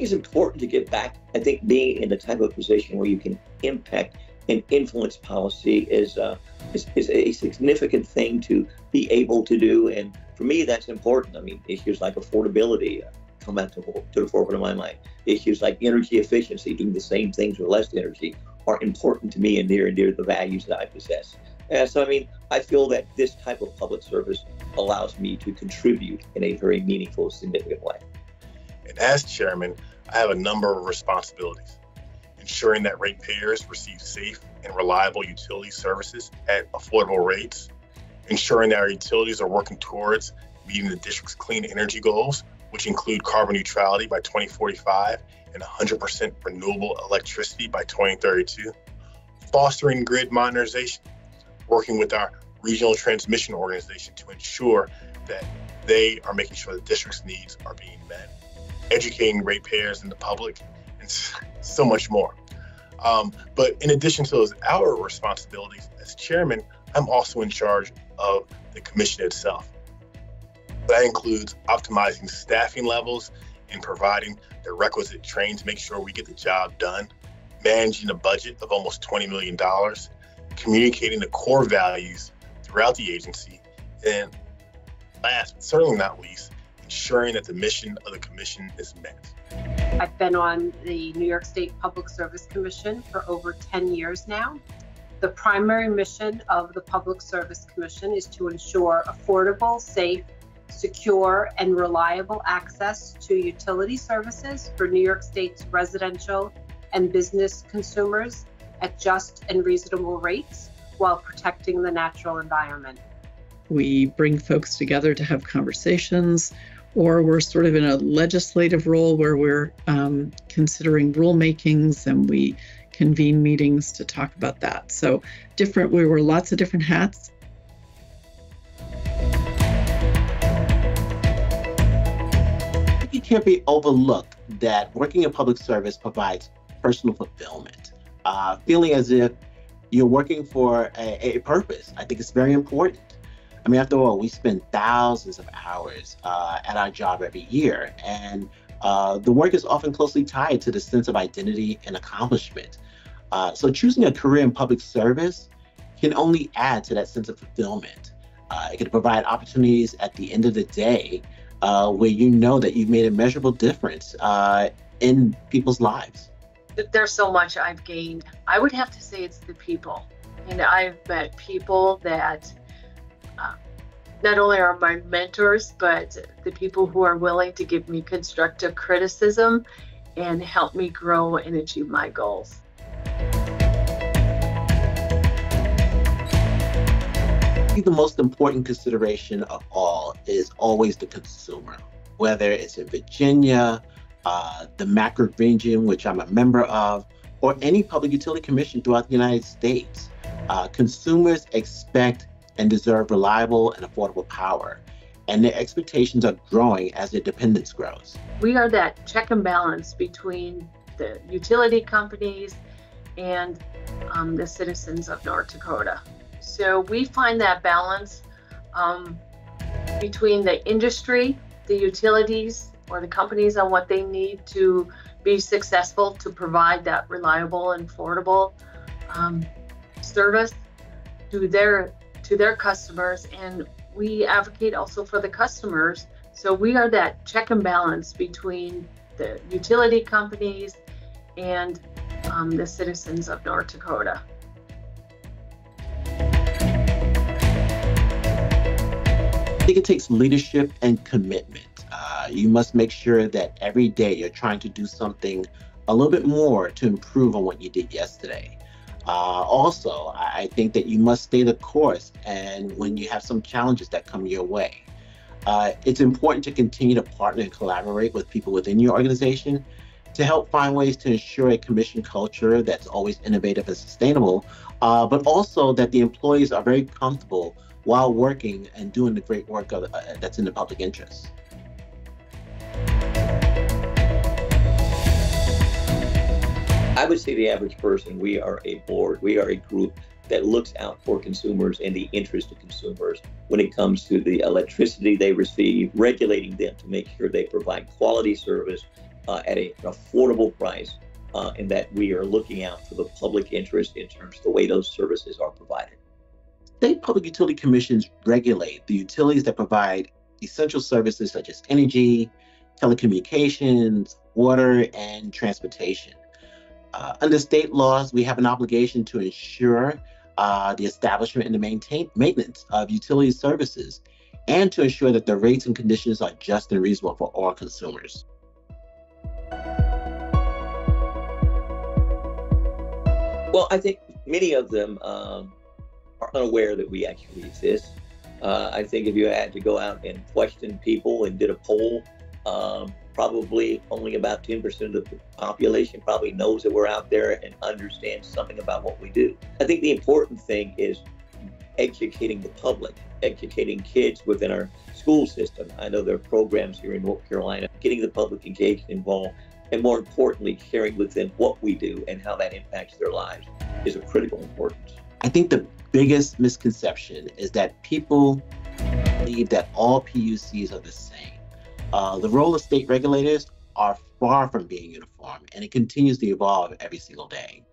it's important to get back. I think being in the type of position where you can impact and influence policy is a significant thing to be able to do. And for me, that's important. I mean, issues like affordability come out to the forefront of my mind. Issues like energy efficiency, doing the same things with less energy, are important to me and near and dear to the values that I possess. And so, I mean, I feel that this type of public service allows me to contribute in a very meaningful, significant way. And as chairman, I have a number of responsibilities: ensuring that ratepayers receive safe and reliable utility services at affordable rates, ensuring that our utilities are working towards meeting the district's clean energy goals, which include carbon neutrality by 2045 and 100% renewable electricity by 2032, fostering grid modernization, working with our regional transmission organization to ensure that they are making sure the district's needs are being met, educating ratepayers and the public, and so much more. But in addition to those our responsibilities as chairman, I'm also in charge of the commission itself. That includes optimizing staffing levels and providing the requisite training to make sure we get the job done, managing a budget of almost $20 million, communicating the core values throughout the agency, and last but certainly not least, ensuring that the mission of the commission is met. I've been on the New York State Public Service Commission for over 10 years now. The primary mission of the Public Service Commission is to ensure affordable, safe, secure, and reliable access to utility services for New York State's residential and business consumers at just and reasonable rates while protecting the natural environment. We bring folks together to have conversations, or we're sort of in a legislative role where we're considering rulemakings, and we convene meetings to talk about that. So we wear lots of different hats. It can't be overlooked that working in public service provides personal fulfillment, feeling as if you're working for a purpose. I think it's very important. I mean, after all, we spend thousands of hours at our job every year, and the work is often closely tied to the sense of identity and accomplishment. So choosing a career in public service can only add to that sense of fulfillment. It can provide opportunities at the end of the day where you know that you've made a measurable difference in people's lives. There's so much I've gained. I would have to say it's the people. And I've met people that not only are my mentors, but the people who are willing to give me constructive criticism and help me grow and achieve my goals. I think the most important consideration of all is always the consumer, whether it's in Virginia, the MACRC region, which I'm a member of, or any public utility commission throughout the United States. Consumers expect and deserve reliable and affordable power, and their expectations are growing as their dependence grows. We are that check and balance between the utility companies and the citizens of North Dakota. So we find that balance between the industry, the utilities, or the companies on what they need to be successful to provide that reliable and affordable service to their customers, and we advocate also for the customers. So we are that check and balance between the utility companies and the citizens of North Dakota. I think it takes leadership and commitment. You must make sure that every day you're trying to do something a little bit more to improve on what you did yesterday. Also, I think that you must stay the course, and when you have some challenges that come your way. It's important to continue to partner and collaborate with people within your organization to help find ways to ensure a commission culture that's always innovative and sustainable, but also that the employees are very comfortable while working and doing the great work that's in the public interest. I would say the average person, we are a board, we are a group that looks out for consumers and the interest of consumers when it comes to the electricity they receive, regulating them to make sure they provide quality service at an affordable price, and that we are looking out for the public interest in terms of the way those services are provided. State public utility commissions regulate the utilities that provide essential services such as energy, telecommunications, water, and transportation. Under state laws, we have an obligation to ensure the establishment and the maintenance of utility services, and to ensure that the rates and conditions are just and reasonable for all consumers. Well, I think many of them are unaware that we actually exist. I think if you had to go out and question people and did a poll, probably only about 10% of the population probably knows that we're out there and understands something about what we do. I think the important thing is educating the public, educating kids within our school system. I know there are programs here in North Carolina, getting the public engaged, involved, and more importantly, sharing with them what we do and how that impacts their lives is of critical importance. I think the biggest misconception is that people believe that all PUCs are the same. The role of state regulators are far from being uniform, and it continues to evolve every single day.